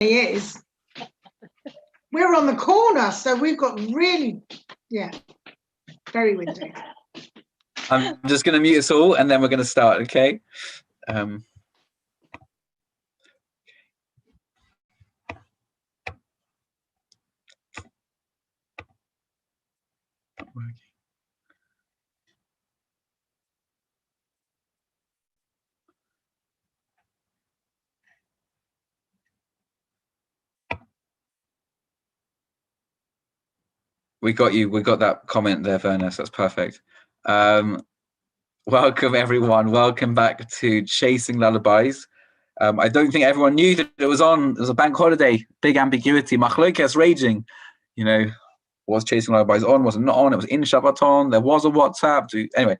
is. We're on the corner, so we've got really, very windy. I'm just going to mute us all, and then we're going to start, okay? We got you. We got that comment there, Vernus. That's perfect. Welcome, everyone. Welcome back to Chasing Lullabies. I don't think everyone knew that it was on. It was a bank holiday. Big ambiguity. Machlokes raging. You know, was Chasing Lullabies on? Was it not on? It was in Shabbat on. There was a WhatsApp. Anyway,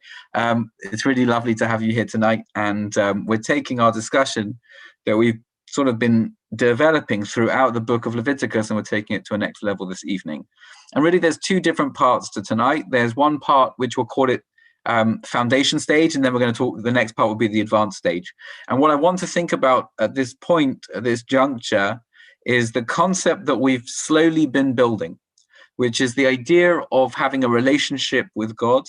it's really lovely to have you here tonight. And we're taking our discussion that we've sort of been developing throughout the book of Leviticus, and we're taking it to a next level this evening. And really, there's two different parts to tonight. There's one part which we'll call it foundation stage, and then we're going to talk. The next part will be the advanced stage. And what I want to think about at this point, at this juncture, is the concept that we've slowly been building, which is the idea of having a relationship with God,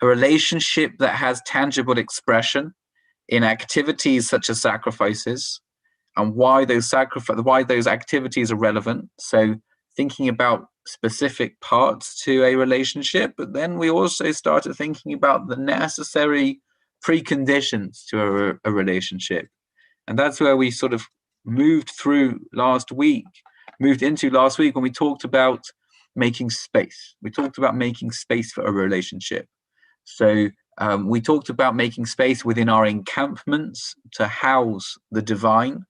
a relationship that has tangible expression in activities such as sacrifices, and why those activities are relevant. So thinking about specific parts to a relationship, but then we also started thinking about the necessary preconditions to a relationship. And that's where we sort of moved into last week when we talked about making space. We talked about making space for a relationship. So we talked about making space within our encampments to house the divine.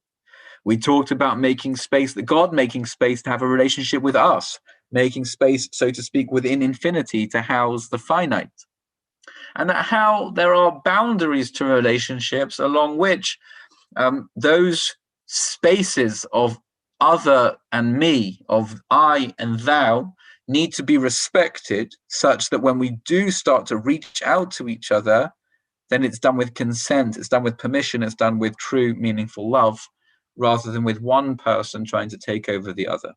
We talked about making space, God making space to have a relationship with us, making space, so to speak, within infinity to house the finite. And that how there are boundaries to relationships along which those spaces of other and me, of I and thou, need to be respected, such that when we do start to reach out to each other, then it's done with consent, it's done with permission, it's done with true, meaningful love, rather than with one person trying to take over the other.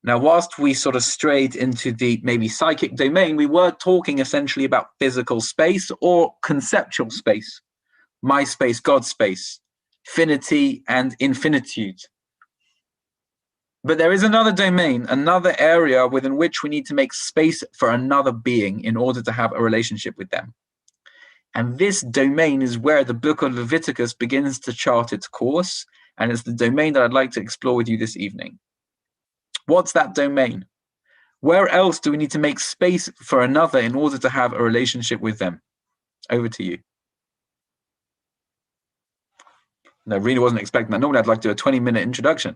Now, whilst we sort of strayed into the maybe psychic domain, we were talking essentially about physical space or conceptual space, my space, God's space, finity and infinitude. But there is another domain, another area within which we need to make space for another being in order to have a relationship with them. And this domain is where the book of Leviticus begins to chart its course, and it's the domain that I'd like to explore with you this evening. What's that domain? Where else do we need to make space for another in order to have a relationship with them? Over to you. No, really wasn't expecting that. Normally I'd like to do a 20-minute introduction.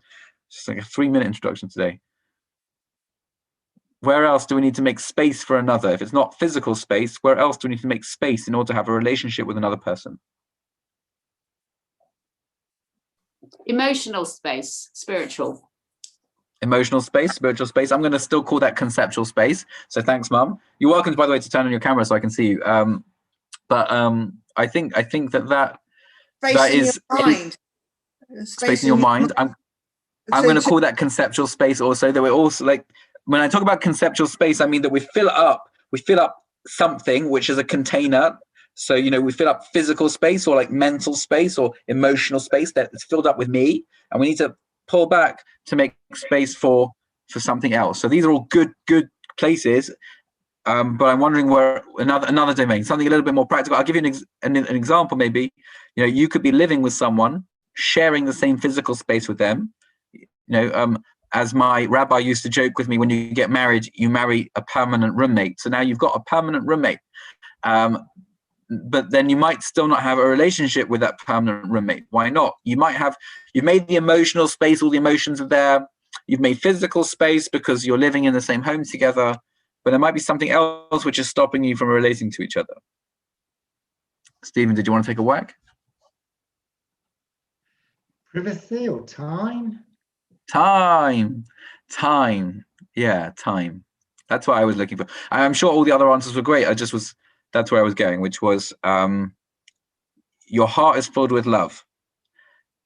It's just like a 3-minute introduction today. Where else do we need to make space for another? If it's not physical space, where else do we need to make space in order to have a relationship with another person? Emotional space, spiritual. Emotional space, spiritual space. I'm going to still call that conceptual space. So thanks, Mum. You're welcome, by the way, to turn on your camera so I can see you. I think that is space in your mind. I'm going to call that conceptual space also. That we're also like, when I talk about conceptual space, I mean that we fill up something which is a container. So, you know, we fill up physical space or like mental space or emotional space that is filled up with me, and we need to pull back to make space for something else. So these are all good places. But I'm wondering where another domain, something a little bit more practical. I'll give you an example. Maybe, you know, you could be living with someone, sharing the same physical space with them. You know, as my rabbi used to joke with me, when you get married, you marry a permanent roommate. So now you've got a permanent roommate. But then you might still not have a relationship with that permanent roommate. Why not? You've made the emotional space, all the emotions are there. You've made physical space because you're living in the same home together. But there might be something else which is stopping you from relating to each other. Stephen, did you want to take a whack? Privacy or time? Time. Yeah, time. That's what I was looking for. I'm sure all the other answers were great. That's where I was going, which was your heart is filled with love.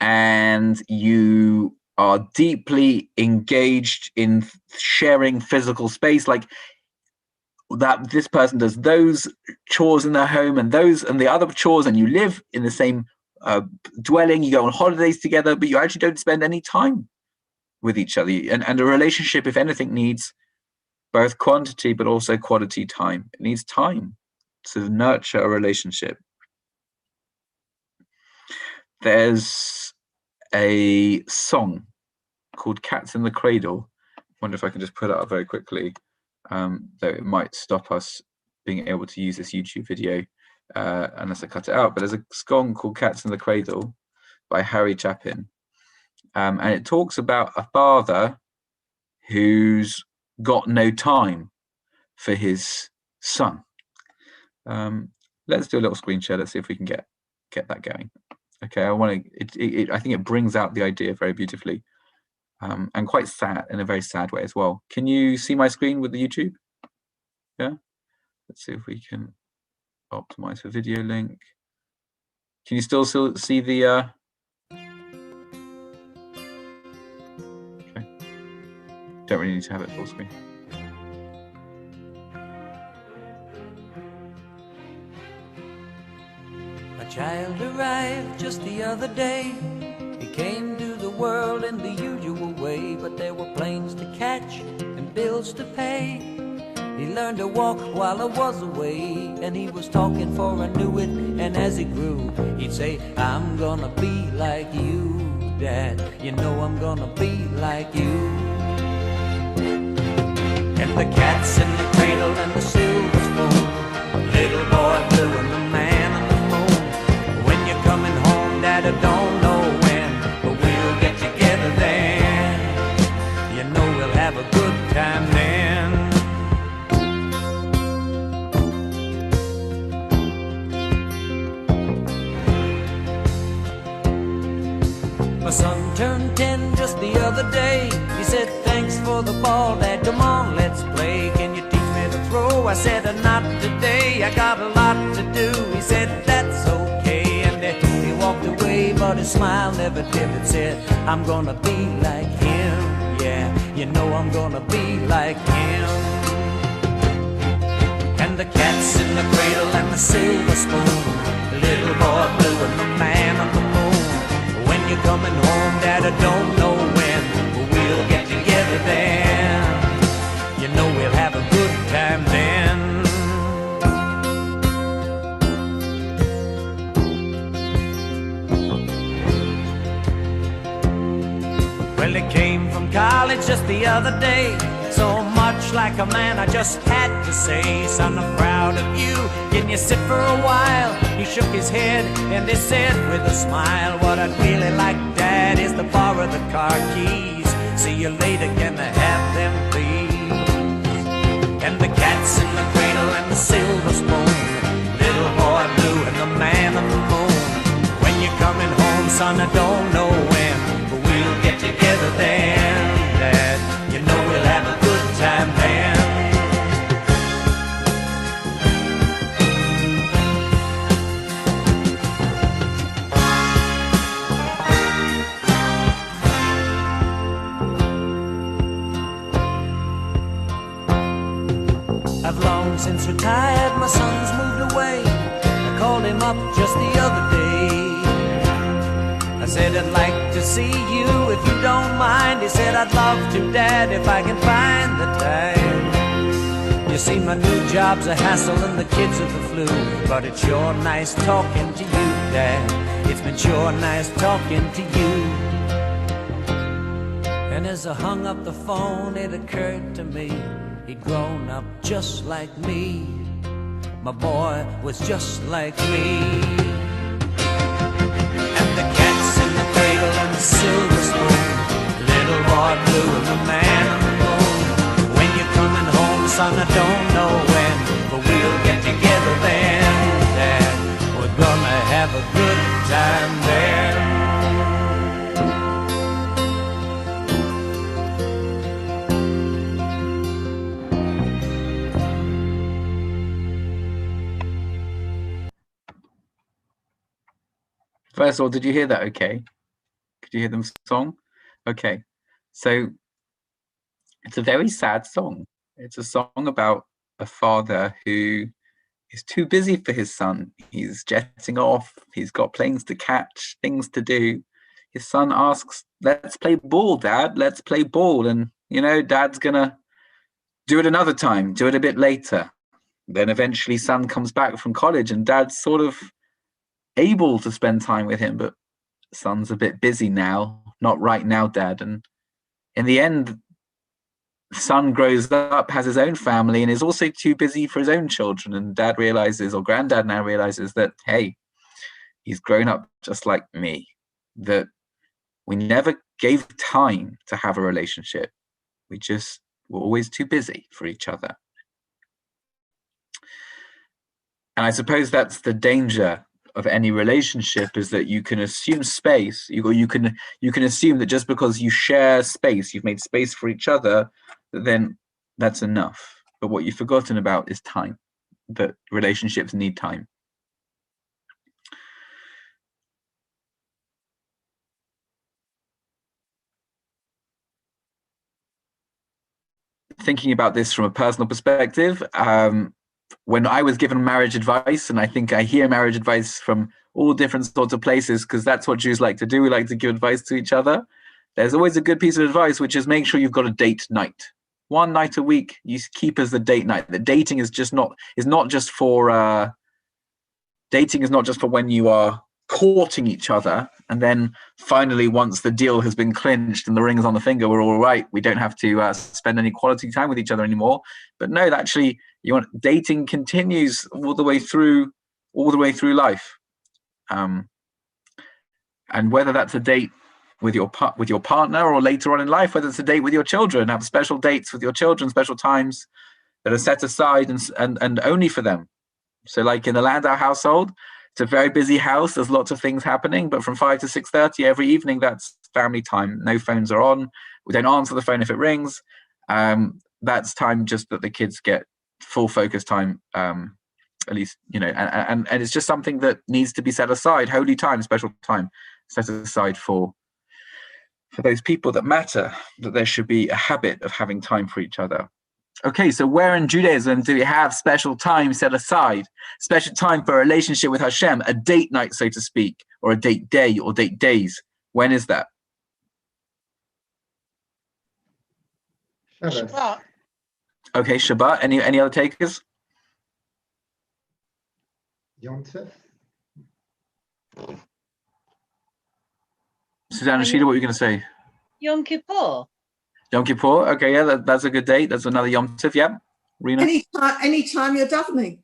and you are deeply engaged in sharing physical space, like that this person does those chores in their home and the other chores, and you live in the same dwelling, you go on holidays together, but you actually don't spend any time with each other. And a relationship, if anything, needs both quantity but also quality time. It needs time to nurture a relationship. There's a song called Cats in the Cradle. I wonder if I can just put it up very quickly, though it might stop us being able to use this YouTube video unless I cut it out. But there's a song called Cats in the Cradle by Harry Chapin. And it talks about a father who's got no time for his son. Let's do a little screen share. Let's see if we can get that going. Okay, I think it brings out the idea very beautifully, and quite sad, in a very sad way as well. Can you see my screen with the YouTube? Yeah. Let's see if we can optimize for video link. Can you still see the? Okay. Don't really need to have it full screen. A child arrived just the other day. He came to the world in the usual way, but there were planes to catch and bills to pay. He learned to walk while I was away, and he was talking for I knew it. And as he grew, he'd say, I'm gonna be like you, Dad. You know I'm gonna be like you. And the cat's in the cradle and the silver spoon, little boy blue and the man on the moon. When you're coming home, Dad, I don't know when, but we'll get together then. You know we'll have a good time then. My son turned 10 just the other day. He said, thanks for the ball, Dad, come on, let's play. Can you teach me to throw? I said, not today, I got a lot to do. He said, that's okay, and he walked away, but his smile never dimmed. Said, I'm gonna be like him, yeah, you know I'm gonna be like him. And the cat's in the cradle and the silver spoon, little boy blue and the man on the moon. When you're coming home, Dad, I don't know when, but we'll get together then. You know we'll have a good time then. Well, he came from college just the other day. So much like a man, I just had to say, son, I'm proud of you. Can you sit for a while? He shook his head and he said with a smile, what I'd really like, Dad, is to borrow the car keys. See you later, can I have them, please? And the cat's in the cradle and the silver spoon, little boy blue and the man on the moon. When you're coming home, son, I don't know when, but we'll get together then, Dad. You know we'll have a good time then. I've long since retired, my son's moved away. I called him up just the other day. I said, I'd like to see you if you don't mind. He said, I'd love to, Dad, if I can find the time. You see, my new job's a hassle and the kids are the flu, but it's sure nice talking to you, Dad. It's been sure nice talking to you. And as I hung up the phone, it occurred to me, he'd grown up just like me. My boy was just like me. And the cat's in the cradle and the silver spoon, little boy blue and the man on the moon. When you're coming home, son, I don't know when, but we'll get together then, Dad. We're gonna have a good time then. First of all, did you hear that okay? Do you hear the song? Okay, so it's a very sad song. It's a song about a father who is too busy for his son. He's jetting off. He's got planes to catch, things to do. His son asks, "Let's play ball, Dad. Let's play ball." And, Dad's going to do it another time, do it a bit later. Then eventually son comes back from college and Dad's sort of able to spend time with him, but son's a bit busy now. Not right now, Dad. And in the end, son grows up, has his own family, and is also too busy for his own children. And Dad realizes, or Granddad now realizes, that, hey, he's grown up just like me, that we never gave time to have a relationship. We just were always too busy for each other. And I suppose that's the danger of any relationship, is that you can assume space. You can assume that just because you share space, you've made space for each other, then that's enough. But what you've forgotten about is time. That relationships need time. Thinking about this from a personal perspective, when I was given marriage advice, and I think I hear marriage advice from all different sorts of places, because that's what Jews like to do. We like to give advice to each other. There's always a good piece of advice, which is make sure you've got a date night. One night a week you keep as the date night. The dating is not just for when you are courting each other, and then finally, once the deal has been clinched and the ring's on the finger, we're all right. We don't have to spend any quality time with each other anymore. But no, actually, dating continues all the way through life, and whether that's a date with your partner, or later on in life, whether it's a date with your children, have special dates with your children, special times that are set aside and only for them. So, like in the Landau household, it's a very busy house. There's lots of things happening, but from 5 to 6:30 every evening, that's family time. No phones are on. We don't answer the phone if it rings. That's time just that the kids get full focus time, at least, and it's just something that needs to be set aside. Holy time, special time set aside for those people that matter, that there should be a habit of having time for each other. Okay, so where in Judaism do we have special time set aside? Special time for a relationship with Hashem, a date night, so to speak, or a date day, or date days. When is that? Shabbat. Okay, Shabbat. Any other takers? Yom Tov. Susanna, Sheila, what were you going to say? Yom Kippur. Yom Kippur. Okay, yeah, that's a good date. That's another Yom Tov. Yeah, Rena. Anytime you're davening.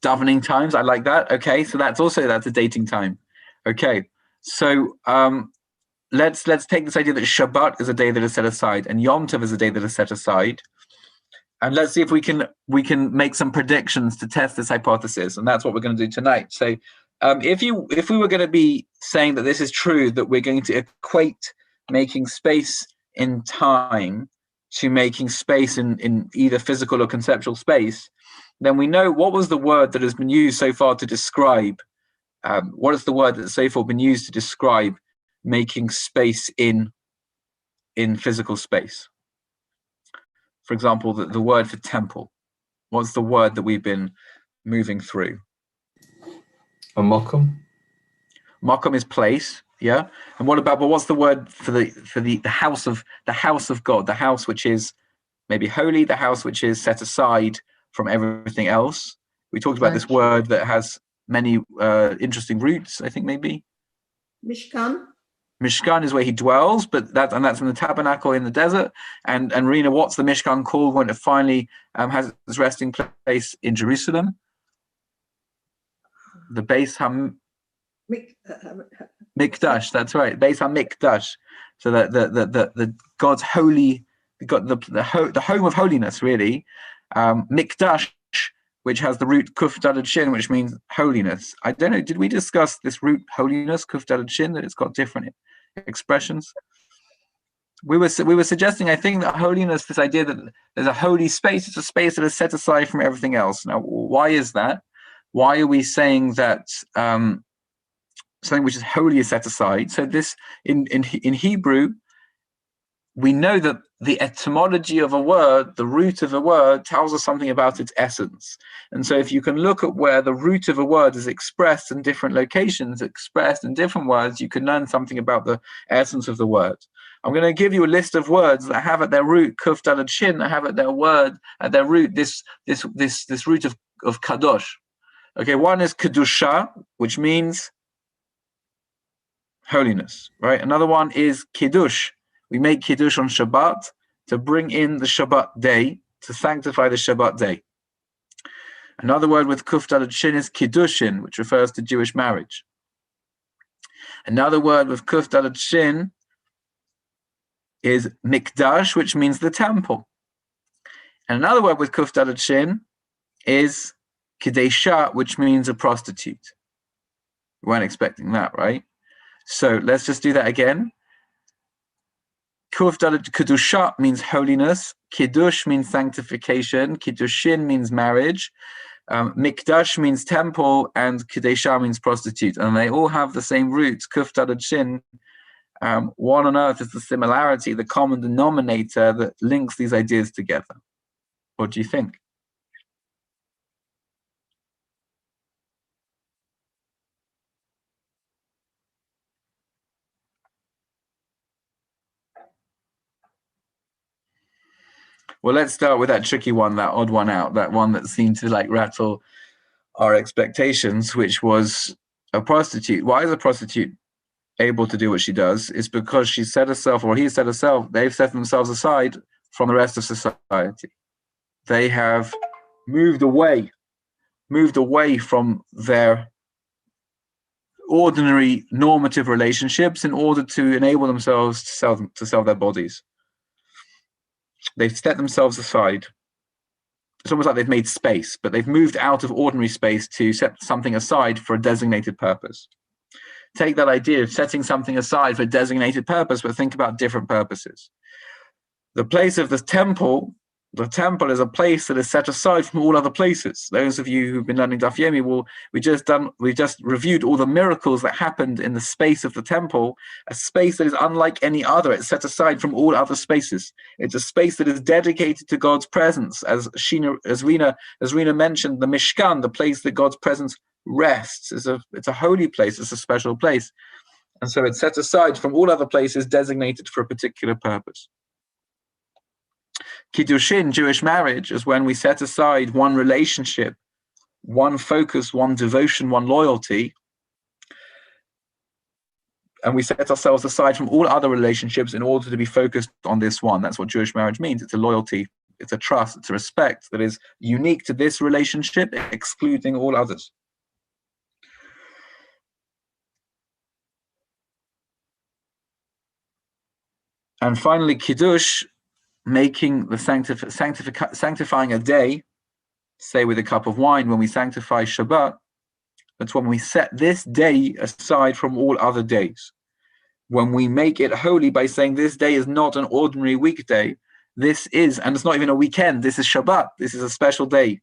Davening times. I like that. Okay, so that's a dating time. Okay, so let's take this idea that Shabbat is a day that is set aside, and Yom Tov is a day that is set aside, and let's see if we can make some predictions to test this hypothesis, and that's what we're going to do tonight. So, if we were going to be saying that this is true, that we're going to equate making space in time to making space in either physical or conceptual space, then we know what was the word that has been used so far to describe, what is the word that's so far been used to describe making space in physical space? For example, the word for temple. What's the word that we've been moving through? A mokum. Mokum is place. Yeah, and what's the word for the house of God, the house which is maybe holy, the house which is set aside from everything else? We talked about this word that has many interesting roots. I think maybe Mishkan. Mishkan is where he dwells, but that's in the tabernacle in the desert. And Rena, what's the Mishkan called when it finally has its resting place in Jerusalem? The Beis Mikdash, that's right. Beis HaMikdash. So that the God's holy, the home of holiness, really. Mikdash, which has the root kuf daled shin, which means holiness. I don't know. Did we discuss this root holiness, kuf daled shin, that it's got different expressions? We were suggesting, I think, that holiness, this idea that there's a holy space, it's a space that is set aside from everything else. Now, why is that? Why are we saying that something which is holy is set aside. So this in Hebrew, we know that the etymology of a word, the root of a word, tells us something about its essence. And so if you can look at where the root of a word is expressed in different locations, expressed in different words, you can learn something about the essence of the word. I'm going to give you a list of words that have at their root kuf daled shin, that have at their root this root of kadosh. Okay, one is kedusha, which means holiness, right? Another one is kiddush. We make kiddush on Shabbat to bring in the Shabbat day, to sanctify the Shabbat day. Another word with kuf daled shin is kiddushin, which refers to Jewish marriage. Another word with kuf daled shin is mikdash, which means the temple. And another word with kuf daled shin is kedesha, which means a prostitute. You weren't expecting that, right? So let's just do that again. Kuf daled kedusha means holiness. Kiddush means sanctification. Kiddushin means marriage. Mikdash means temple, and kedesha means prostitute. And they all have the same roots. Kuf daled shin. One on earth is the similarity, the common denominator that links these ideas together. What do you think? Well, let's start with that tricky one, that odd one out, that one that seemed to like rattle our expectations, which was a prostitute. Why is a prostitute able to do what she does? It's because she set herself, or he set herself, they've set themselves aside from the rest of society. They have moved away from their ordinary normative relationships in order to enable themselves to sell their bodies. They've set themselves aside. It's almost like they've made space, but they've moved out of ordinary space to set something aside for a designated purpose. Take that idea of setting something aside for a designated purpose, but think about different purposes. The place of the temple is a place that is set aside from all other places. Those of you who've been learning Daf Yomi, we've just reviewed all the miracles that happened in the space of the temple, a space that is unlike any other. It's set aside from all other spaces. It's a space that is dedicated to God's presence. As Rena mentioned, the Mishkan, the place that God's presence rests, it's a holy place. It's a special place, and so it's set aside from all other places, designated for a particular purpose. Kiddushin, Jewish marriage, is when we set aside one relationship, one focus, one devotion, one loyalty, and we set ourselves aside from all other relationships in order to be focused on this one. That's what Jewish marriage means. It's a loyalty, it's a trust, it's a respect that is unique to this relationship, excluding all others. And finally, Kiddush, making the sanctifying a day, say with a cup of wine, when we sanctify Shabbat, that's when we set this day aside from all other days. When we make it holy by saying this day is not an ordinary weekday, this is, and it's not even a weekend, this is Shabbat, this is a special day.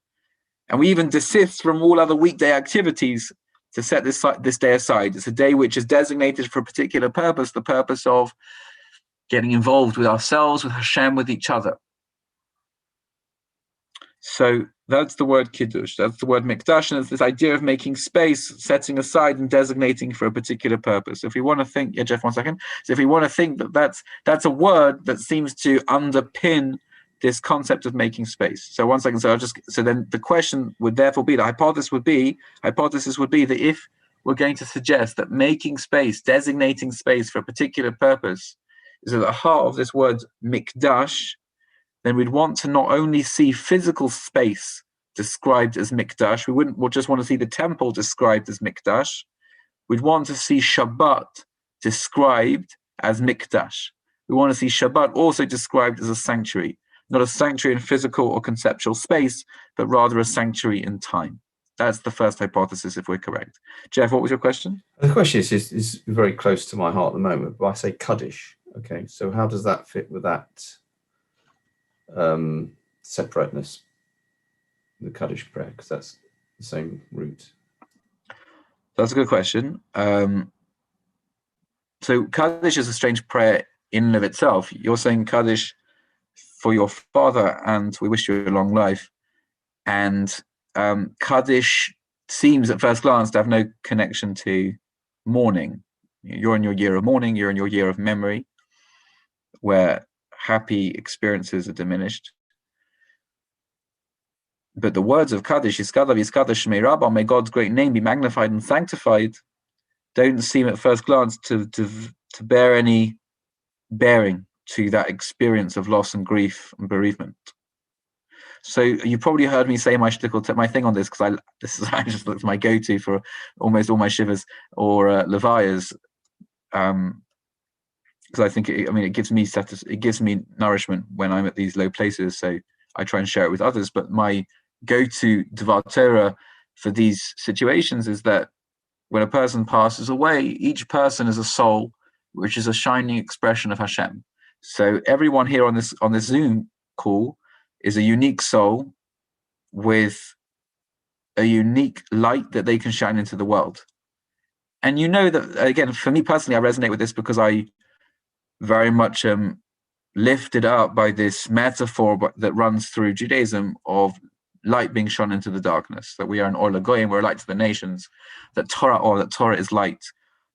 And we even desist from all other weekday activities to set this day aside. It's a day which is designated for a particular purpose, the purpose of getting involved with ourselves, with Hashem, with each other. So that's the word kiddush, that's the word mikdash, and it's this idea of making space, setting aside and designating for a particular purpose. If we want to think, yeah, Jeff, 1 second. So if we want to think that that's a word that seems to underpin this concept of making space. So 1 second. So then the question would therefore be, the hypothesis would be that if we're going to suggest that making space, designating space for a particular purpose, is at the heart of this word mikdash, then we'd want to not only see physical space described as mikdash, we'll just want to see the temple described as mikdash. We'd want to see Shabbat described as mikdash. We want to see Shabbat also described as a sanctuary, not a sanctuary in physical or conceptual space, but rather a sanctuary in time. That's the first hypothesis, if we're correct. Jeff, what was your question? The question is very close to my heart at the moment, but I say Kaddish. Okay, so how does that fit with that separateness, the Kaddish prayer, because that's the same root? That's a good question. So Kaddish is a strange prayer in and of itself. You're saying Kaddish for your father, and we wish you a long life. And Kaddish seems at first glance to have no connection to mourning. You're in your year of mourning, you're in your year of memory, where happy experiences are diminished. But the words of Kaddish, Lullabies, Kaddish, may God's great name be magnified and sanctified, don't seem at first glance to bear any bearing to that experience of loss and grief and bereavement. So you probably heard me say my shtickle, my thing on this, because I just looked my go-to for almost all my shivers or levayas, because I think it gives me it gives me nourishment when I'm at these low places. So I try and share it with others. But my go-to Dvar Torah for these situations is that when a person passes away, each person is a soul, which is a shining expression of Hashem. So everyone here on this Zoom call is a unique soul with a unique light that they can shine into the world. And you know that, again, for me personally, I resonate with this because I very much lifted up by this metaphor that runs through Judaism of light being shone into the darkness, that we are an Or LaGoyim, we're a light to the nations, that Torah is light,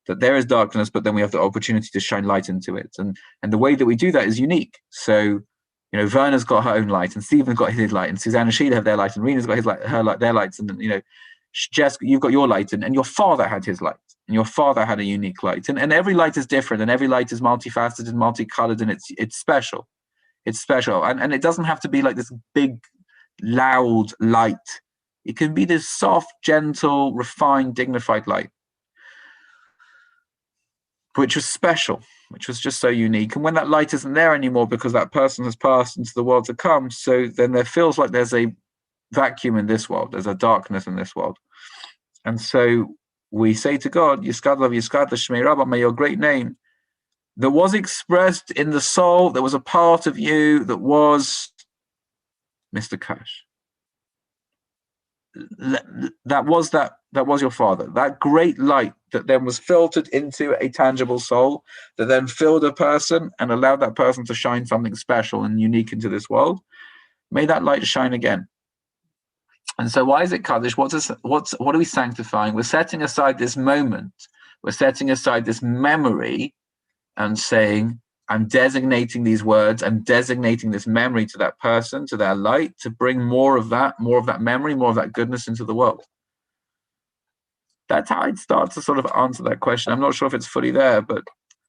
that there is darkness, but then we have the opportunity to shine light into it. And the way that we do that is unique. So, Verna's got her own light, and Stephen's got his light, and Suzanne and Sheila have their light, and Rena's got his light, her light, their lights, and Jess, you've got your light, and your father had his light, and your father had a unique light, and every light is different, and every light is multifaceted and multicolored, and it's special. It's special, and it doesn't have to be like this big, loud light. It can be this soft, gentle, refined, dignified light, which was special, which was just so unique. And when that light isn't there anymore because that person has passed into the world to come, so then there feels like there's a vacuum in this world, there's a darkness in this world. And so we say to God, Yiskadlav Yiskadla Shmei Rabbah, may your great name that was expressed in the soul, there was a part of you that was Mr. Cash. That was your father, that great light that then was filtered into a tangible soul that then filled a person and allowed that person to shine something special and unique into this world. May that light shine again. And so why is it Kaddish? What are we sanctifying? We're setting aside this moment, we're setting aside this memory and saying, I'm designating these words, I'm designating this memory to that person, to their light, to bring more of that memory, more of that goodness into the world. That's how I'd start to sort of answer that question. I'm not sure if it's fully there, but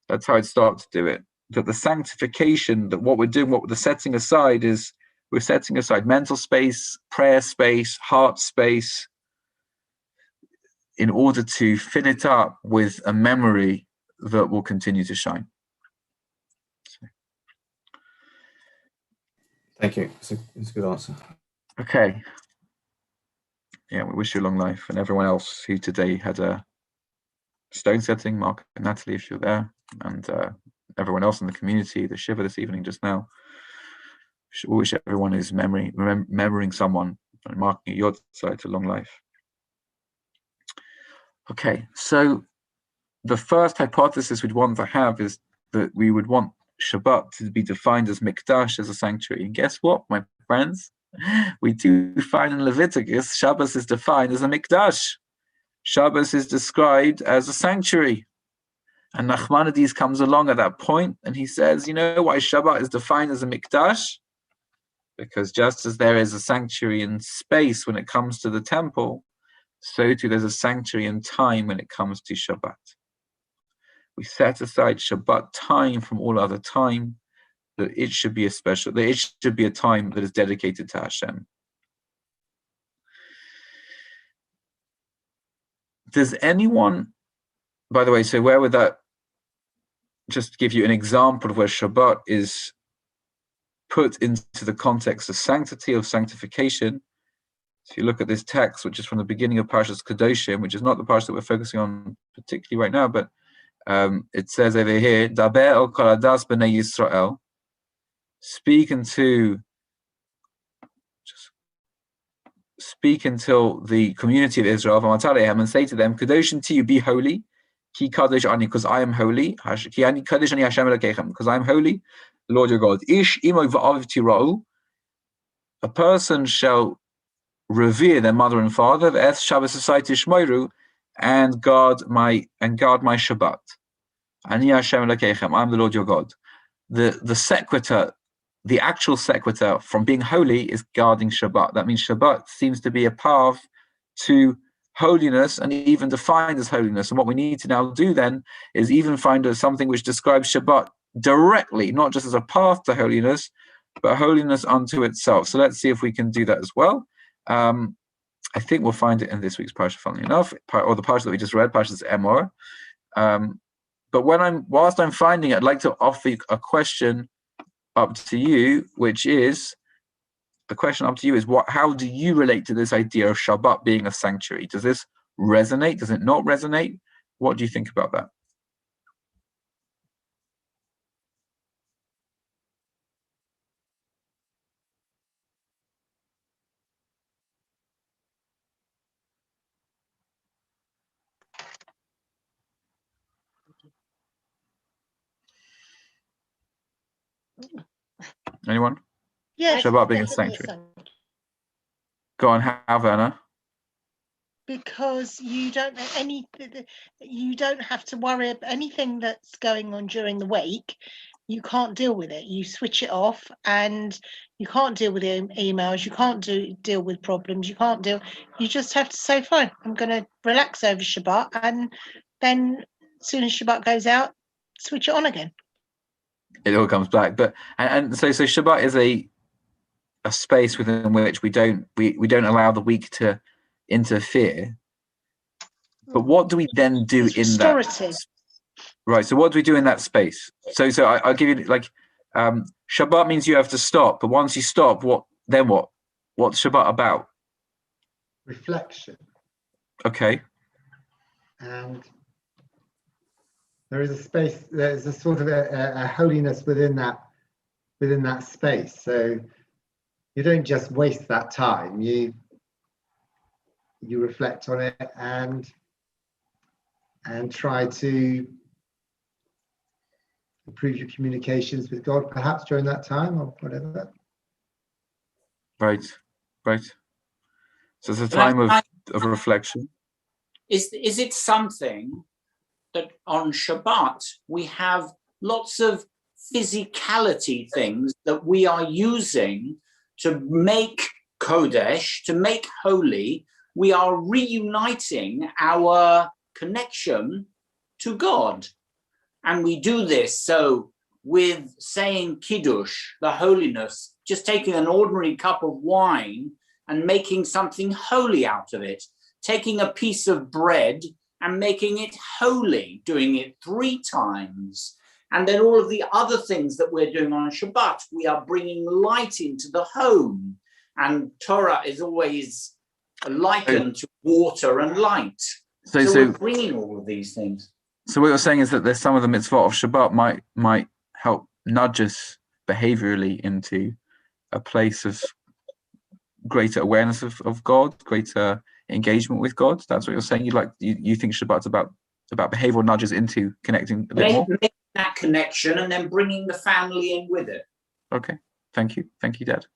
that's how I'd start to do it. That the sanctification, that what we're doing, what we're setting aside is, we're setting aside mental space, prayer space, heart space, in order to fill it up with a memory that will continue to shine. Thank you. It's a good answer. Okay. Yeah, we wish you a long life, and everyone else who today had a stone setting, Mark and Natalie, if you're there, and everyone else in the community, the Shiva this evening just now. We wish everyone who's remembering someone and marking your side to long life. Okay, so the first hypothesis we'd want to have is that we would want Shabbat to be defined as Mikdash, as a sanctuary. And guess what, my friends? We do find in Leviticus, Shabbos is defined as a Mikdash. Shabbos is described as a sanctuary. And Nachmanides comes along at that point and he says, you know why Shabbat is defined as a Mikdash? Because just as there is a sanctuary in space when it comes to the temple, so too there's a sanctuary in time when it comes to Shabbat. We set aside Shabbat time from all other time, that it should be a time that is dedicated to Hashem. Does anyone, by the way, so where would that, just give you an example of where Shabbat is put into the context of sanctity, of sanctification. If you look at this text, which is from the beginning of Parshas Kedoshim, which is not the parsha that we're focusing on particularly right now, but it says over here, Daber el kol hadas b'nei Yisrael, speak until the community of Israel, and say to them, Kedoshim to you, be holy, Ki kadosh ani, because I am holy. Ki ani kadosh ani Hashem Elokechem, because I am holy, the Lord your God. Ish imo v'aviv tira'u, a person shall revere their mother and father, v'eth Shabbos society shmoiru, and guard my Shabbat. Ani Hashem Elokechem, I am the Lord your God. The sequitur, the actual sequitur from being holy is guarding Shabbat. That means Shabbat seems to be a path to holiness and even defined as holiness. And what we need to now do then is even find something which describes Shabbat directly, not just as a path to holiness, but holiness unto itself. So let's see if we can do that as well. I think we'll find it in this week's parsha, funnily enough, or the parsha that we just read, Parshas Emor. But whilst I'm finding it, I'd like to offer you a question up to you, which is, how do you relate to this idea of Shabbat being a sanctuary? Does this resonate? Does it not resonate? What do you think about that? Anyone? Yes, Shabbat being a definitely sanctuary. Go on, have Anna. Because you don't have to worry about anything that's going on during the week. You can't deal with it. You switch it off, and you can't deal with emails. You can't deal with problems. You just have to say, fine, I'm going to relax over Shabbat, and then as soon as Shabbat goes out, switch it on again. It all comes back. But and so Shabbat is a space within which we don't allow the week to interfere. But what do we then do in restorative. that? Right. So what do we do in that space? So I'll give you Shabbat means you have to stop. But once you stop, what's Shabbat about? Reflection. Okay. And there is a space. There's a sort of a holiness within that space. So you don't just waste that time. You reflect on it and try to improve your communications with God, perhaps during that time or whatever. Right. So it's a time of reflection. Is it something that on Shabbat we have lots of physicality things that we are using to make Kodesh, to make holy? We are reuniting our connection to God. And we do this so with saying Kiddush, the holiness, just taking an ordinary cup of wine and making something holy out of it, taking a piece of bread and making it holy, doing it 3 times. And then all of the other things that we're doing on Shabbat, we are bringing light into the home. And Torah is always likened to water and light. So we're bringing all of these things. So what you're saying is that there's some of the mitzvot of Shabbat might help nudge us behaviorally into a place of greater awareness of God, greater engagement with God. That's what you're saying. You think Shabbat's about behavioral nudges into connecting a bit more? Making that connection and then bringing the family in with it. Okay, thank you, Dad.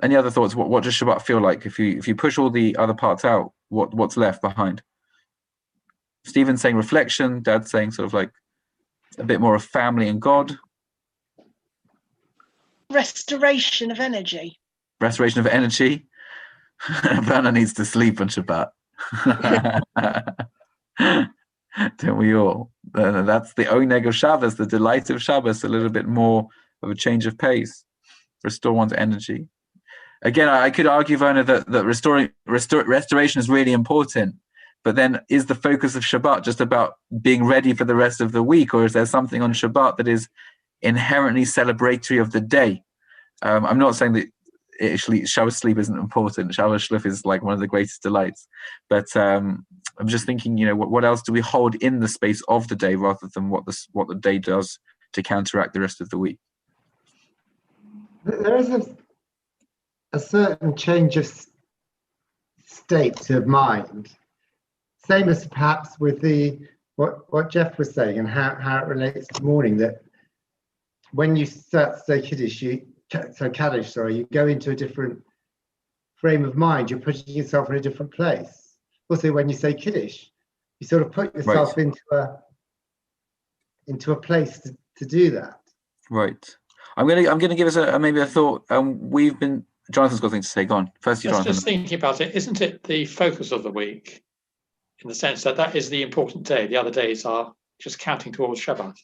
Any other thoughts? What does Shabbat feel like if you push all the other parts out? What's left behind? Stephen's saying reflection. Dad's saying sort of like a bit more of family and God. Restoration of energy. Restoration of energy. Vanna needs to sleep on Shabbat. Don't we all? That's the oneg of Shabbos, the delight of Shabbos, a little bit more of a change of pace. Restore one's energy. Again, I could argue, Vanna, that restoration is really important. But then is the focus of Shabbat just about being ready for the rest of the week? Or is there something on Shabbat that is inherently celebratory of the day? I'm not saying that Shabbos sleep isn't important. Shabbos Shluf is like one of the greatest delights. But I'm just thinking, what else do we hold in the space of the day rather than what the day does to counteract the rest of the week? There is a certain change of state of mind. same as perhaps with what Jeff was saying and how it relates to mourning, that when you start to say Kaddish, you go into a different frame of mind. You're putting yourself in a different place. Also, when you say Kaddish, you sort of put yourself into a place to do that. Right. I'm gonna give us maybe a thought. Jonathan's got things to say. Go on. First, Jonathan. Just thinking about it, isn't it the focus of the week, in the sense that is the important day? The other days are just counting towards Shabbat.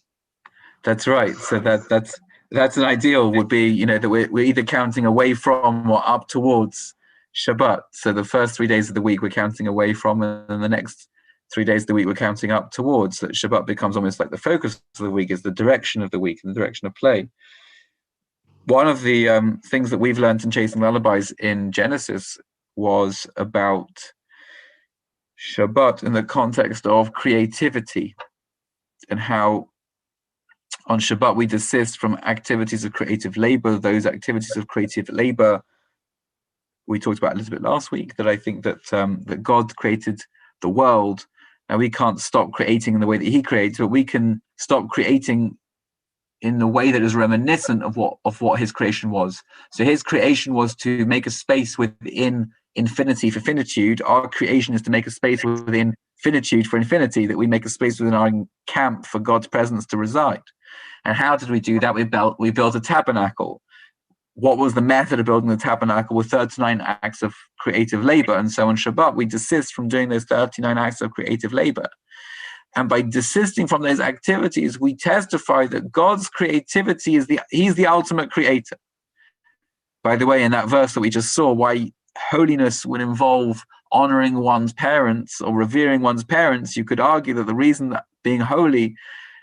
That's right. So that's an ideal, would be, that we're either counting away from or up towards Shabbat. So the first 3 days of the week we're counting away from, and then the next 3 days of the week we're counting up towards. That Shabbat becomes almost like the focus of the week, is the direction of the week and the direction of play. One of the things that we've learned in Chasing Lullabies in Genesis was about Shabbat in the context of creativity, and how on Shabbat we desist from activities of creative labor. Those activities of creative labor we talked about a little bit last week, that I think that God created the world. Now we can't stop creating in the way that he creates, but we can stop creating in the way that is reminiscent of what his creation was. So his creation was to make a space within infinity for finitude. Our creation is to make a space within finitude for infinity, that we make a space within our camp for God's presence to reside. And how did we do that? We built a tabernacle. What was the method of building the tabernacle? With 39 acts of creative labor. And so on Shabbat, we desist from doing those 39 acts of creative labor. And by desisting from those activities, we testify that God's creativity he's the ultimate creator. By the way, in that verse that we just saw, why holiness would involve honoring one's parents or revering one's parents, you could argue that the reason that being holy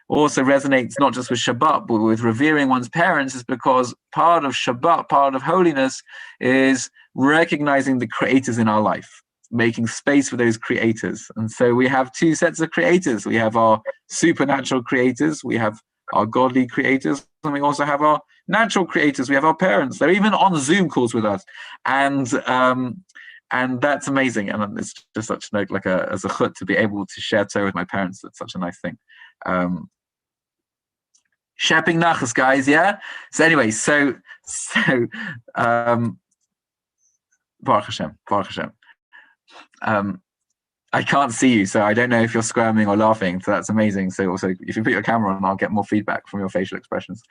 also resonates not just with Shabbat, but with revering one's parents, is because part of Shabbat, part of holiness, is recognizing the creators in our life, making space for those creators. And so we have two sets of creators. We have our supernatural creators, we have our godly creators, and we also have our natural creators. We have our parents. They're even on Zoom calls with us, and that's amazing. And it's just such as a chut to be able to share Torah with my parents. That's such a nice thing. Shepping nachas, guys. Yeah. So anyway, Baruch Hashem, Baruch Hashem. I can't see you, so I don't know if you're squirming or laughing. So that's amazing. So also, if you put your camera on, I'll get more feedback from your facial expressions.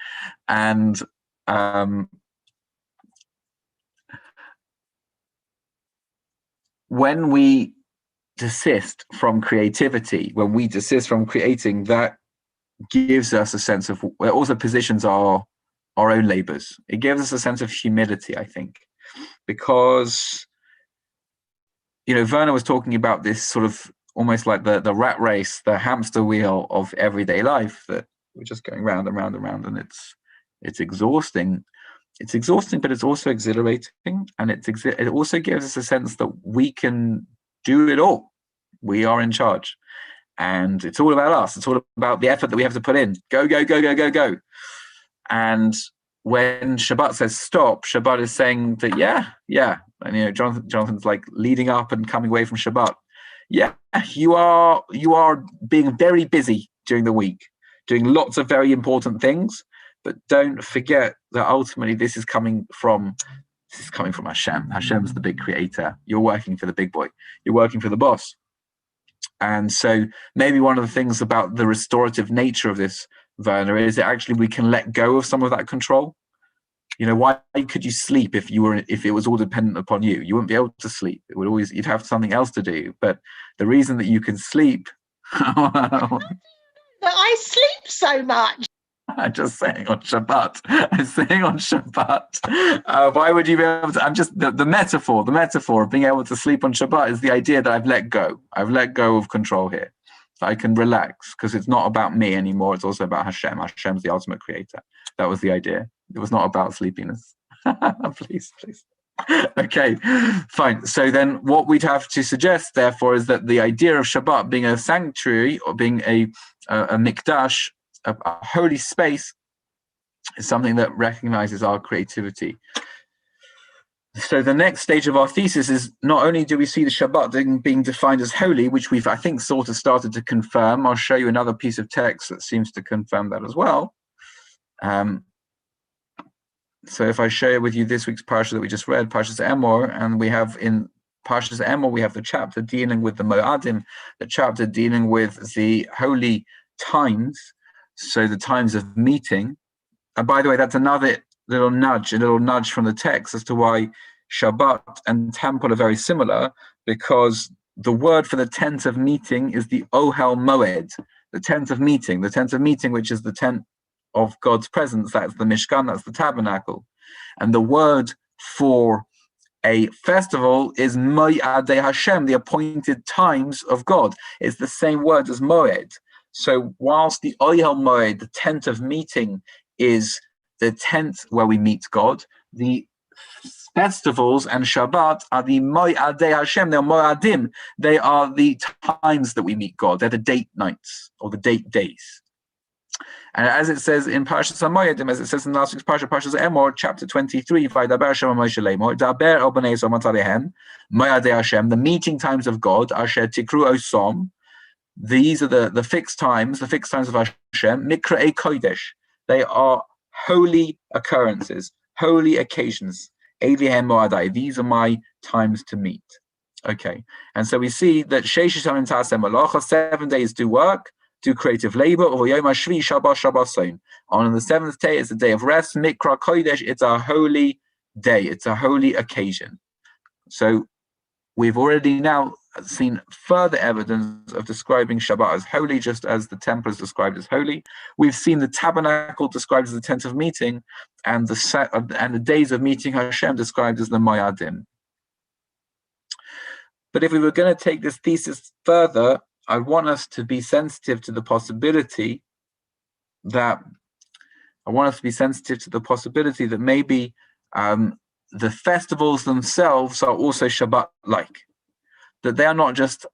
And when we desist from creativity, when we desist from creating, that gives us a sense of, it also positions our own labors. It gives us a sense of humility, I think, because Werner was talking about this sort of almost like the rat race, the hamster wheel of everyday life, that we're just going round and round and round, and it's exhausting. It's exhausting, but it's also exhilarating, and it also gives us a sense that we can do it all. We are in charge, and it's all about us. It's all about the effort that we have to put in. Go, go, go, go, go, go. And when Shabbat says stop, Shabbat is saying that, yeah. And Jonathan's like leading up and coming away from Shabbat. Yeah, you are being very busy during the week, doing lots of very important things, but don't forget that ultimately this is coming from Hashem. Hashem's the big creator. You're working for the big boy. You're working for the boss. And so maybe one of the things about the restorative nature of this, Werner, is that actually we can let go of some of that control. Why could you sleep if it was all dependent upon you? You wouldn't be able to sleep. You'd have something else to do. But the reason that you can sleep, but I sleep so much. I'm just saying on Shabbat. Why would you be able to? I'm just the metaphor of being able to sleep on Shabbat is the idea that I've let go. I've let go of control here. So I can relax because it's not about me anymore. It's also about Hashem. Hashem's the ultimate creator. That was the idea. It was not about sleepiness. Please. Okay, fine. So then what we'd have to suggest, therefore, is that the idea of Shabbat being a sanctuary or being a mikdash, a holy space, is something that recognizes our creativity. So the next stage of our thesis is not only do we see the Shabbat being defined as holy, which we've, I think, sort of started to confirm. I'll show you another piece of text that seems to confirm that as well. So if I share with you this week's parsha that we just read, Parshas Emor, and we have in Parshas Emor, we have the chapter dealing with the Moadim, the chapter dealing with the holy times, so the times of meeting. And by the way, that's another little nudge from the text as to why Shabbat and temple are very similar, because the word for the tent of meeting is the Ohel Moed, the tent of meeting, which is the tent of God's presence. That's the Mishkan, that's the tabernacle. And the word for a festival is Mo'adei Hashem, the appointed times of God. It's the same word as Moed. So whilst the Ohel Moed, the tent of meeting, is the tent where we meet God, the festivals and Shabbat are the Mo'adei Hashem, they're Mo'adim. They are the times that we meet God. They're the date nights or the date days. And as it says in Parshas HaMoedim, as it says in last week's Parsha, Parshas Emor, chapter 23, Vaydaber Hashem Moshe Lemor, Daber el bnei Yisrael matzarehem, Mo'adei Hashem, the meeting times of God, Asher Tikru Osom. These are the fixed times of Hashem, Mikra'ei Kodesh. They are holy occurrences, holy occasions. Evihem Mo'adai. These are my times to meet. Okay. And so we see that Sheish Yamim Ta'aseh Malacha, 7 days do work, do creative labor. On the seventh day, it's a day of rest. Mikra Kodesh, it's a holy day. It's a holy occasion. So we've already now seen further evidence of describing Shabbat as holy, just as the temple is described as holy. We've seen the tabernacle described as the tent of meeting, and the days of meeting Hashem described as the Moadim. But if we were going to take this thesis further, I want us to be sensitive to the possibility that maybe the festivals themselves are also Shabbat-like, that they are not just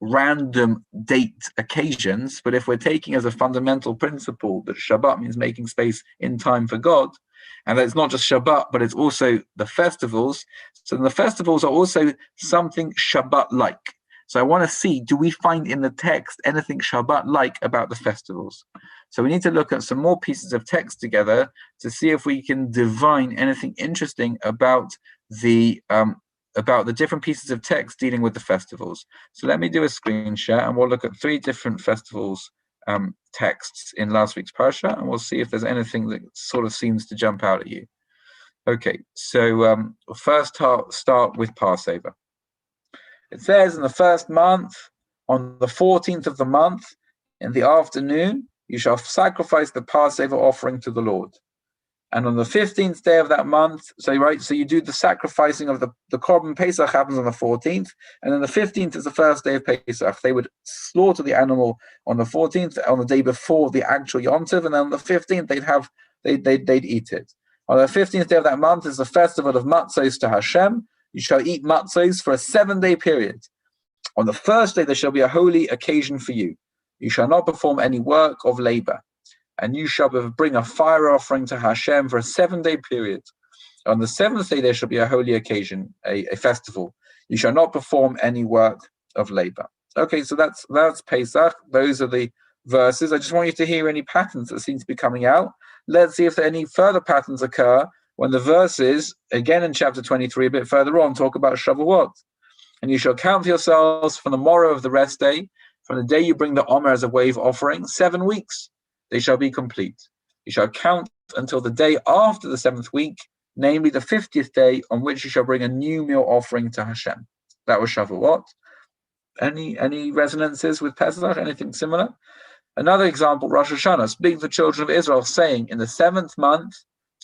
random date occasions, but if we're taking as a fundamental principle that Shabbat means making space in time for God, and that it's not just Shabbat, but it's also the festivals, so the festivals are also something Shabbat-like. So I want to see, do we find in the text anything Shabbat-like about the festivals? So we need to look at some more pieces of text together to see if we can divine anything interesting about the different pieces of text dealing with the festivals. So let me do a screen share, and we'll look at 3 different festivals texts in last week's Parsha, and we'll see if there's anything that sort of seems to jump out at you. Okay, so we'll first start with Passover. It says in the first month, on the 14th of the month, in the afternoon, you shall sacrifice the Passover offering to the Lord. And on the 15th day of that month, so you do the sacrificing of the Korban. Pesach happens on the 14th, and then the 15th is the first day of Pesach. They would slaughter the animal on the 14th, on the day before the actual Yom Tov, and then on the 15th they'd eat it. On the 15th day of that month is the festival of Matzos to Hashem. You shall eat matzos for a 7-day period. On the first day there shall be a holy occasion for you. You shall not perform any work of labor. And you shall bring a fire offering to Hashem for a 7-day period. On the 7th day there shall be a holy occasion, a festival. You shall not perform any work of labor. Okay, so that's Pesach. Those are the verses. I just want you to hear any patterns that seem to be coming out. Let's see if any further patterns occur when the verses, again in chapter 23, a bit further on, talk about Shavuot. And you shall count for yourselves from the morrow of the rest day, from the day you bring the Omer as a wave offering, 7 weeks. They shall be complete. You shall count until the day after the 7th week, namely the 50th day, on which you shall bring a new meal offering to Hashem. That was Shavuot. Any resonances with Pesach? Anything similar? Another example, Rosh Hashanah, speaking to the children of Israel, saying, in the 7th month,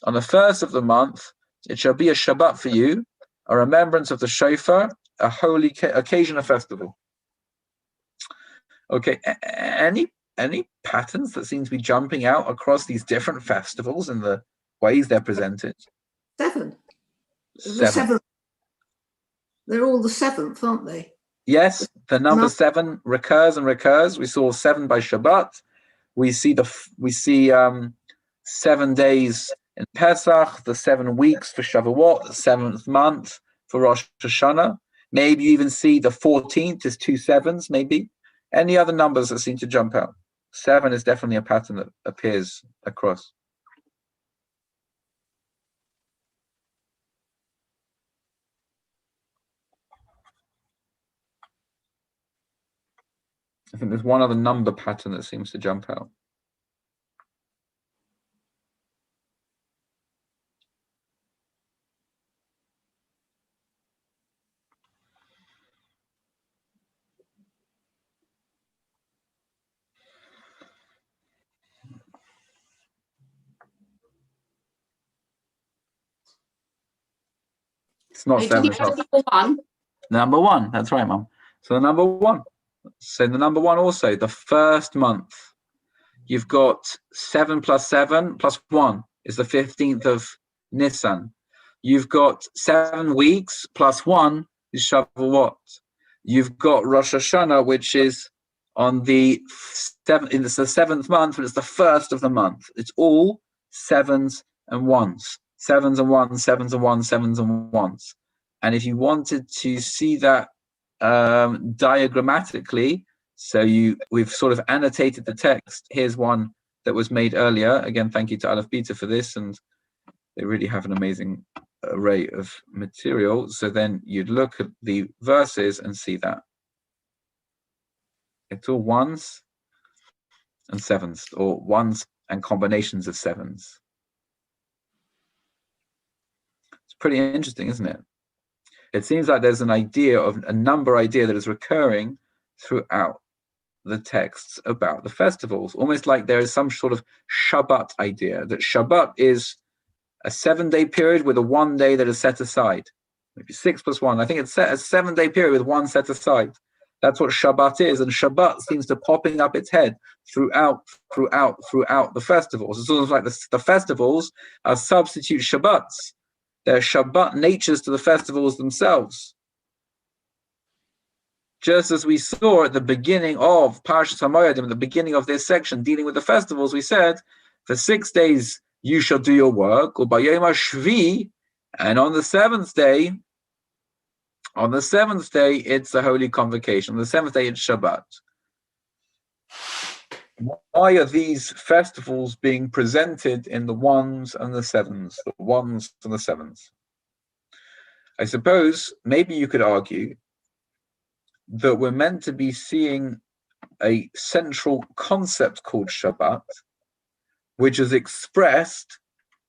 on the 1st of the month, it shall be a Shabbat for you, a remembrance of the shofar, a holy occasion, a festival. Okay, any patterns that seem to be jumping out across these different festivals and the ways they're presented? 7. The 7th. They're all the 7th, aren't they? Yes, the number 7 recurs and recurs. We saw 7 by Shabbat. We see 7 days In Pesach, the 7 weeks for Shavuot, the 7th month for Rosh Hashanah. Maybe you even see the 14th is 2 sevens, maybe. Any other numbers that seem to jump out? 7 is definitely a pattern that appears across. I think there's one other number pattern that seems to jump out. It's not 7. It's not. Number one. Number 1. That's right, Mum. So the number 1. So the number 1 also, the first month, you've got 7 plus 7 plus 1 is the 15th of Nisan. You've got 7 weeks plus 1 is Shavuot. You've got Rosh Hashanah, which is on the 7th. It's the 7th month, but it's the first of the month. It's all 7s and 1s. 7s and 1s, 7s and 1s, 7s and 1s. And if you wanted to see that diagrammatically, so we've sort of annotated the text. Here's one that was made earlier. Again, thank you to Aleph Beta for this, and they really have an amazing array of material. So then you'd look at the verses and see that it's all 1s and 7s, or 1s and combinations of 7s. It's pretty interesting, isn't it? It seems like there's a number idea that is recurring throughout the texts about the festivals, almost like there is some sort of Shabbat idea, that Shabbat is a 7-day period with a 1 day that is set aside. Maybe 6 plus 1. I think it's a 7-day period with 1 set aside. That's what Shabbat is, and Shabbat seems to popping up its head throughout the festivals. It's sort of like the festivals are substitute Shabbats. They're Shabbat natures to the festivals themselves. Just as we saw at the beginning of Parashat HaMoedim, at the beginning of this section dealing with the festivals, we said, for 6 days you shall do your work, or Bayom HaShvi, and on the 7th day, it's a holy convocation. On the 7th day, it's Shabbat. Why are these festivals being presented in the 1s and the 7s? The 1s and the 7s. I suppose maybe you could argue that we're meant to be seeing a central concept called Shabbat, which is expressed,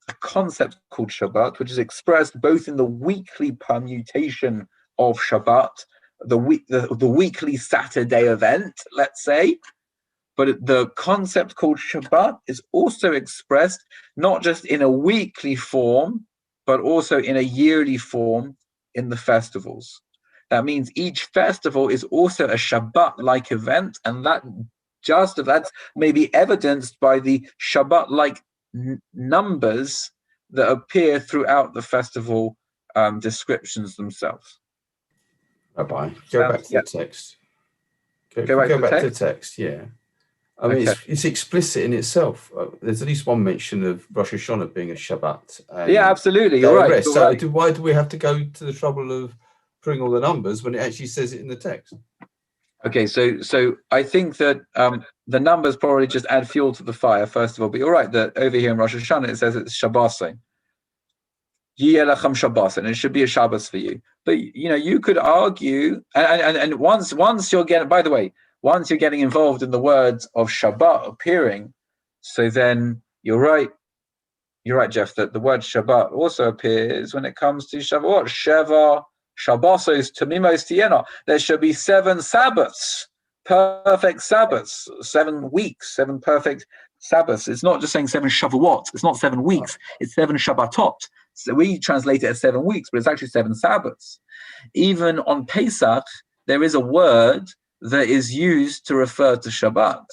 a concept called Shabbat, which is expressed both in the weekly permutation of Shabbat, the weekly Saturday event, let's say, but the concept called Shabbat is also expressed not just in a weekly form, but also in a yearly form in the festivals. That means each festival is also a Shabbat-like event, and that's maybe evidenced by the Shabbat-like numbers that appear throughout the festival descriptions themselves. Rabbi, go back to the text. Go back to the text, yeah. I mean, it's explicit in itself. There's at least one mention of Rosh Hashanah being a Shabbat. Yeah, absolutely. You're right. So why do we have to go to the trouble of putting all the numbers when it actually says it in the text? Okay, so I think that the numbers probably just add fuel to the fire, first of all. But you're right that over here in Rosh Hashanah it says it's Shabbat. Yelachem Shabbat, and it should be a Shabbos for you. But you could argue, and once you're getting, by the way, once you're getting involved in the words of Shabbat appearing, so then you're right, Jeff, that the word Shabbat also appears when it comes to Shavuot. Sheva Shabbosos Tamimos Tiena. There should be 7 Sabbaths, perfect Sabbaths, 7 weeks, 7 perfect Sabbaths. It's not just saying 7 Shavuot. It's not 7 weeks. It's 7 Shabbatot. So we translate it as 7 weeks, but it's actually 7 Sabbaths. Even on Pesach, there is a word that is used to refer to Shabbat.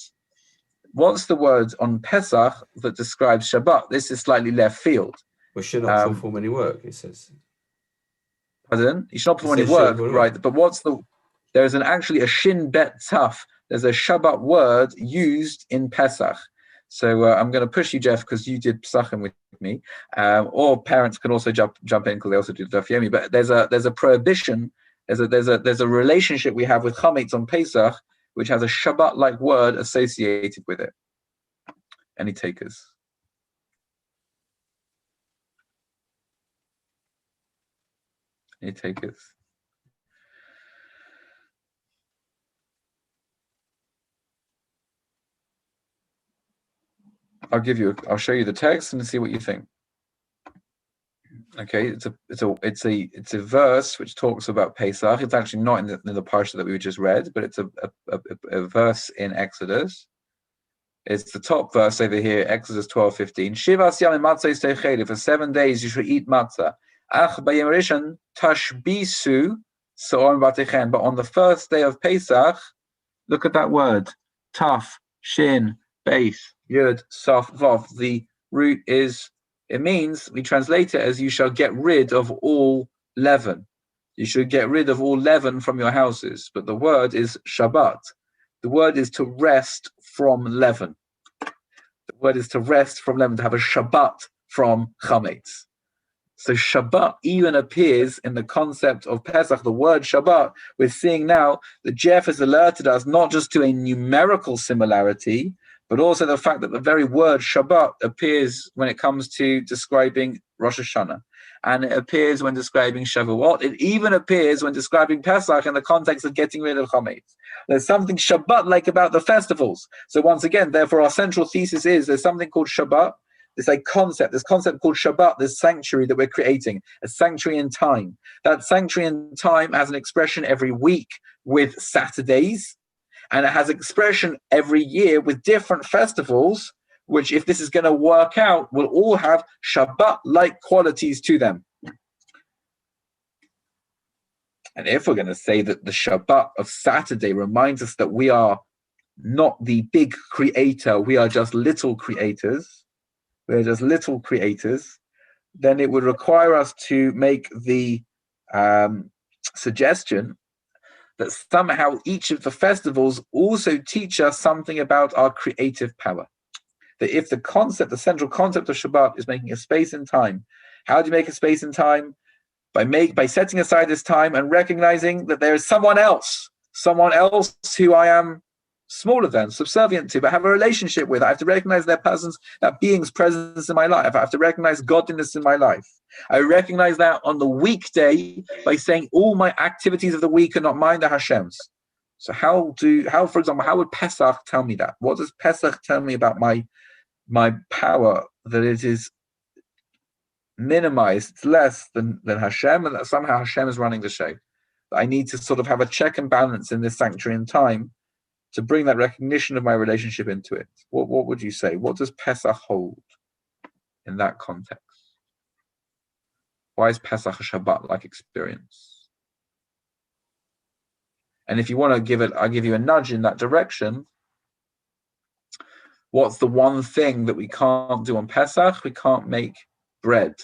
What's the word on Pesach that describes Shabbat? This is slightly left field. We should not perform any work, it says. Pardon? You should not perform any work, right? But there is actually a Shin Bet Taf. There's a Shabbat word used in Pesach. So I'm going to push you, Jeff, because you did Pesachim, which me, or parents can also jump in because they also do daf yomi. But there's a prohibition. There's a relationship we have with chametz on Pesach, which has a Shabbat-like word associated with it. Any takers? Any takers? I'll show you the text and see what you think. Okay, it's a verse which talks about Pesach. It's actually not in the parsha that we just read, but it's a verse in Exodus. It's the top verse over here, Exodus 12:15. Shivas yamim matzah yisteicheli. For 7 days you should eat matzah. Ach bayom rishon tashbisu se'or batechen. But on the first day of Pesach, look at that word, taf, shin, beis, yud, saf, vav. The root is, it means, we translate it as you shall get rid of all leaven. You should get rid of all leaven from your houses. But the word is Shabbat. The word is to rest from leaven. The word is to rest from leaven, to have a Shabbat from chametz. So Shabbat even appears in the concept of Pesach, the word Shabbat. We're seeing now that Jeff has alerted us not just to a numerical similarity, but also the fact that the very word Shabbat appears when it comes to describing Rosh Hashanah. And it appears when describing Shavuot. It even appears when describing Pesach in the context of getting rid of chametz. There's something Shabbat-like about the festivals. So once again, therefore, our central thesis is there's something called Shabbat. There's a concept, this concept called Shabbat, this sanctuary that we're creating, a sanctuary in time. That sanctuary in time has an expression every week with Saturdays, and it has expression every year with different festivals, which, if this is going to work out, will all have Shabbat-like qualities to them. And if we're going to say that the Shabbat of Saturday reminds us that we are not the big creator, we are just little creators, then it would require us to make the suggestion that somehow each of the festivals also teach us something about our creative power. That if the central concept of Shabbat is making a space in time, how do you make a space in time? By setting aside this time and recognizing that there is someone else who I am smaller than, subservient to, but have a relationship with. I have to recognize that being's presence in my life. I have to recognize godliness in my life. I recognize that on the weekday by saying all my activities of the week are not mine, they're Hashem's. So for example, how would Pesach tell me that? What does Pesach tell me about my power, that it is minimized, it's less than Hashem, and that somehow Hashem is running the show? I need to sort of have a check and balance in this sanctuary in time to bring that recognition of my relationship into it. What would you say? What does Pesach hold in that context? Why is Pesach a Shabbat-like experience? And if you want to give it, I'll give you a nudge in that direction. What's the one thing that we can't do on Pesach? We can't make bread.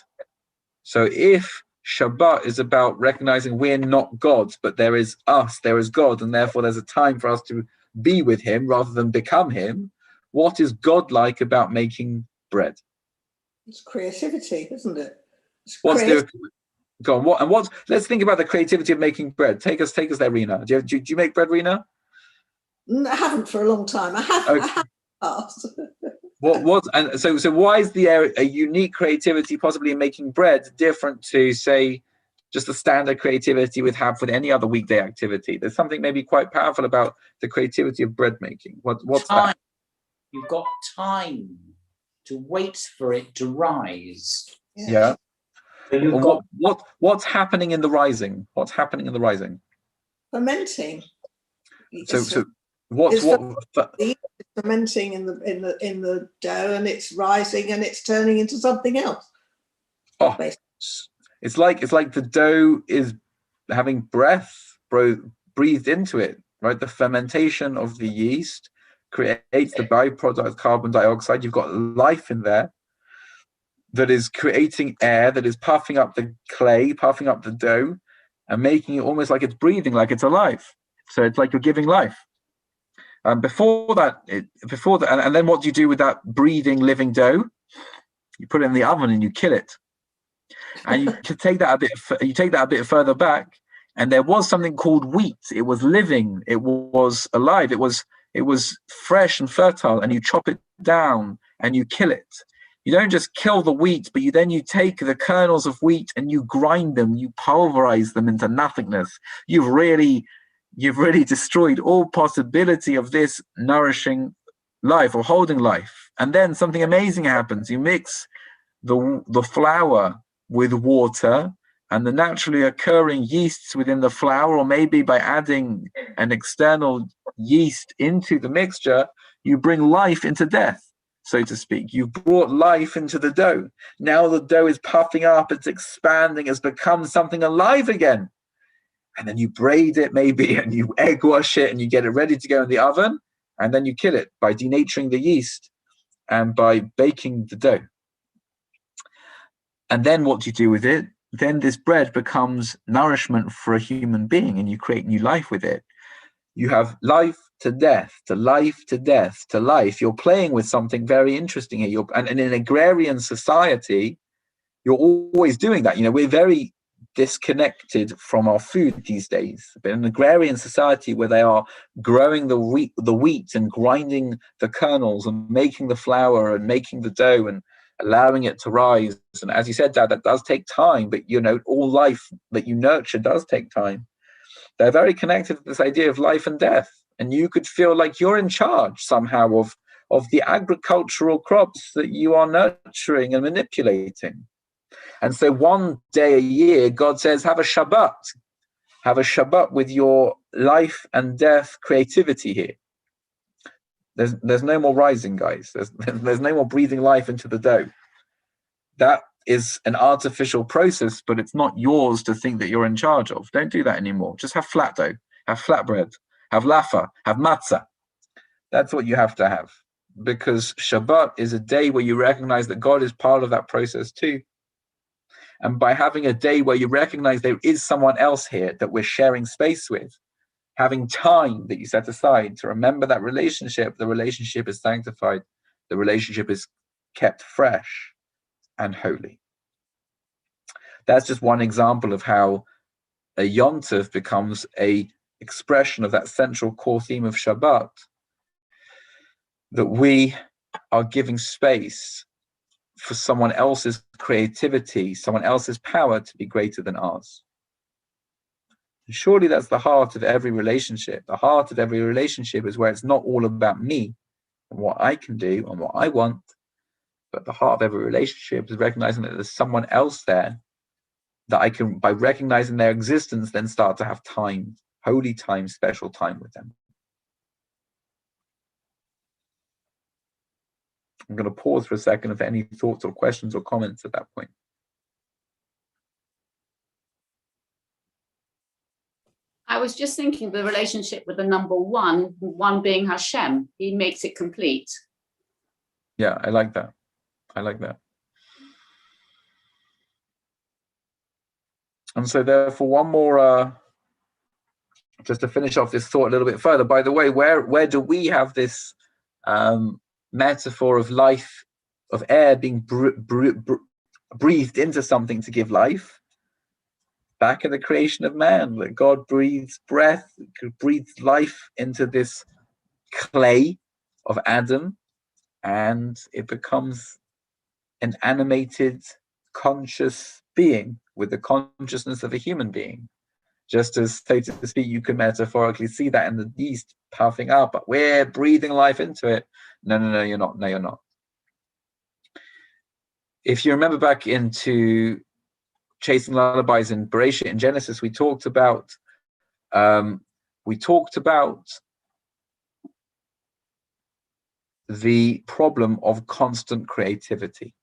So if Shabbat is about recognizing we're not gods, but there is us, there is God, and therefore there's a time for us to be with him rather than become him, what is God-like about making bread? It's creativity, isn't it? Go on. Let's think about the creativity of making bread. Take us there, Rena. Do you make bread, Rena? I haven't for a long time. I have asked. So why is a unique creativity possibly in making bread different to, say, just the standard creativity we'd have with any other weekday activity? There's something maybe quite powerful about the creativity of bread making. What's time. that? You've got time to wait for it to rise. Yeah. So what's happening in the rising? What's happening in the rising? Fermenting. So what's fermenting in the dough, and it's rising and it's turning into something else. Oh, it's like the dough is having breath breathed into it, right? The fermentation of the yeast creates the byproduct carbon dioxide. You've got life in there that is creating air, that is puffing up the clay, puffing up the dough, and making it almost like it's breathing, like it's alive. So it's like you're giving life. Before that, and then what do you do with that breathing, living dough? You put it in the oven and you kill it. And you can take that a bit further back, and there was something called wheat. It was living, it was alive, it was fresh and fertile, and you chop it down and you kill it. You don't just kill the wheat, but you take the kernels of wheat and you grind them, you pulverize them into nothingness. You've really destroyed all possibility of this nourishing life or holding life. And then something amazing happens. You mix the flour with water and the naturally occurring yeasts within the flour, or maybe by adding an external yeast into the mixture, you bring life into death, so to speak. You've brought life into the dough. Now the dough is puffing up, it's expanding, it's become something alive again. And then you braid it maybe, and you egg wash it, and you get it ready to go in the oven, and then you kill it by denaturing the yeast and by baking the dough. And then what do you do with it? Then this bread becomes nourishment for a human being, and you create new life with it. You have life to death, to life to death, to life. You're playing with something very interesting here. And in an agrarian society, you're always doing that. We're very disconnected from our food these days. But in an agrarian society where they are growing the wheat and grinding the kernels and making the flour and making the dough and allowing it to rise, and as you said, Dad, that does take time, but all life that you nurture does take time. They're very connected to this idea of life and death, and you could feel like you're in charge somehow of the agricultural crops that you are nurturing and manipulating. And so one day a year, God says, have a Shabbat. Have a Shabbat with your life and death creativity here. There's no more rising, guys. There's no more breathing life into the dough. That is an artificial process, but it's not yours to think that you're in charge of. Don't do that anymore. Just have flat dough, have flatbread, have lafa, have matzah. That's what you have to have, because Shabbat is a day where you recognize that God is part of that process too. And by having a day where you recognize there is someone else here that we're sharing space with, having time that you set aside to remember that relationship, the relationship is sanctified, the relationship is kept fresh and holy. That's just one example of how a Yom Tov becomes a expression of that central core theme of Shabbat, that we are giving space for someone else's creativity, someone else's power to be greater than ours. And surely that's the heart of every relationship. The heart of every relationship is where it's not all about me and what I can do and what I want, but the heart of every relationship is recognizing that there's someone else there that I can, by recognizing their existence, then start to have time, holy time, special time with them. I'm going to pause for a second if any thoughts or questions or comments at that point. I was just thinking the relationship with the number one being Hashem. He makes it complete. Yeah, I like that. I like that. And so therefore, one more, just to finish off this thought a little bit further, by the way, where do we have this metaphor of life, of air being breathed into something to give life? Back in the creation of man, that God breathes breath, breathes life into this clay of Adam, and it becomes an animated, conscious being with the consciousness of a human being. Just as, so to speak, you can metaphorically see that in the yeast puffing up, but we're breathing life into it. No, you're not. No, you're not. If you remember back into Chasing Lullabies in Bereshit in Genesis, we talked about the problem of constant creativity.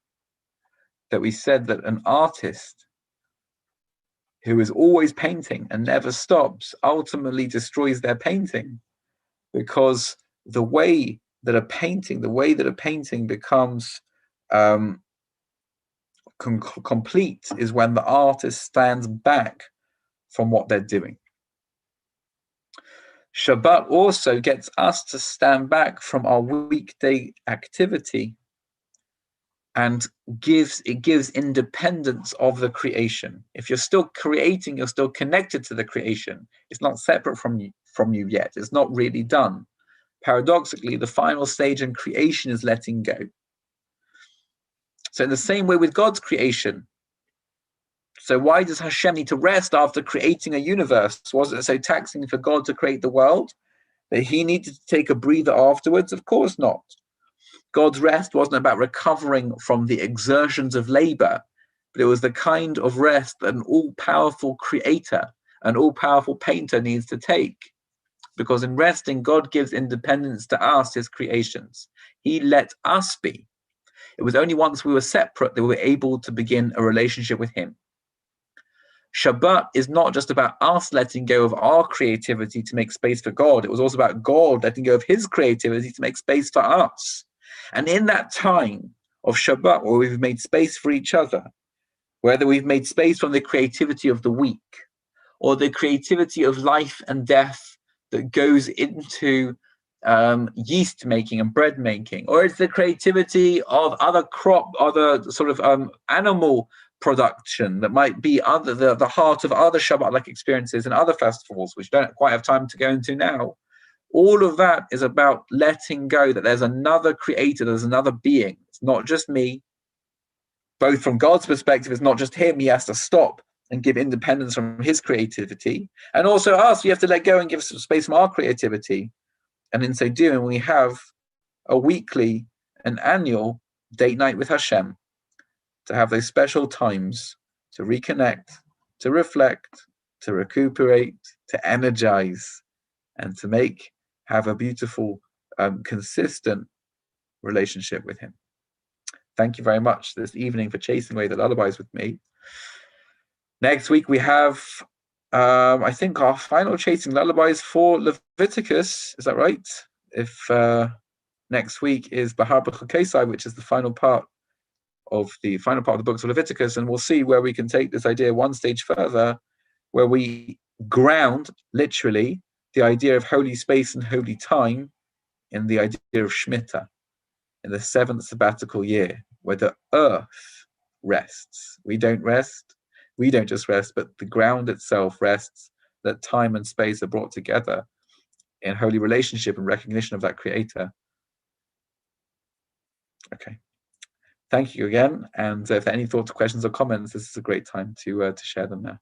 That we said that an artist who is always painting and never stops ultimately destroys their painting, because the way that a painting becomes complete is when the artist stands back from what they're doing. Shabbat also gets us to stand back from our weekday activity and it gives independence of the creation. If you're still creating, you're still connected to the creation. It's not separate from you yet. It's not really done. Paradoxically, the final stage in creation is letting go. So in the same way with God's creation, so why does Hashem need to rest after creating a universe? Was it so taxing for God to create the world that he needed to take a breather afterwards? Of course not. God's rest wasn't about recovering from the exertions of labor, but it was the kind of rest that an all-powerful creator, an all-powerful painter needs to take. Because in resting, God gives independence to us, his creations. He let us be. It was only once we were separate that we were able to begin a relationship with him. Shabbat is not just about us letting go of our creativity to make space for God. It was also about God letting go of his creativity to make space for us. And in that time of Shabbat, where we've made space for each other, whether we've made space from the creativity of the week or the creativity of life and death that goes into yeast making and bread making, or it's the creativity of other sort of animal production that might be the heart of other Shabbat-like experiences and other festivals, which don't quite have time to go into now. All of that is about letting go that there's another creator, there's another being. It's not just me. Both from God's perspective, it's not just him. He has to stop and give independence from his creativity. And also us, we have to let go and give some space from our creativity. And in so doing, we have a weekly and annual date night with Hashem, to have those special times to reconnect, to reflect, to recuperate, to energize, and to have a beautiful, consistent relationship with him. Thank you very much this evening for chasing away the lullabies with me. Next week we have, I think, our final chasing lullabies for Leviticus. Is that right? If next week is Bahar B'Chukosai, which is the final part of the books of Leviticus, and we'll see where we can take this idea one stage further, where we ground literally the idea of holy space and holy time in the idea of Shemitah, in the 7th sabbatical year, where the earth rests. We don't rest. We don't just rest, but the ground itself rests, that time and space are brought together in holy relationship and recognition of that creator. Okay. Thank you again. And if there are any thoughts, questions, or comments, this is a great time to share them now.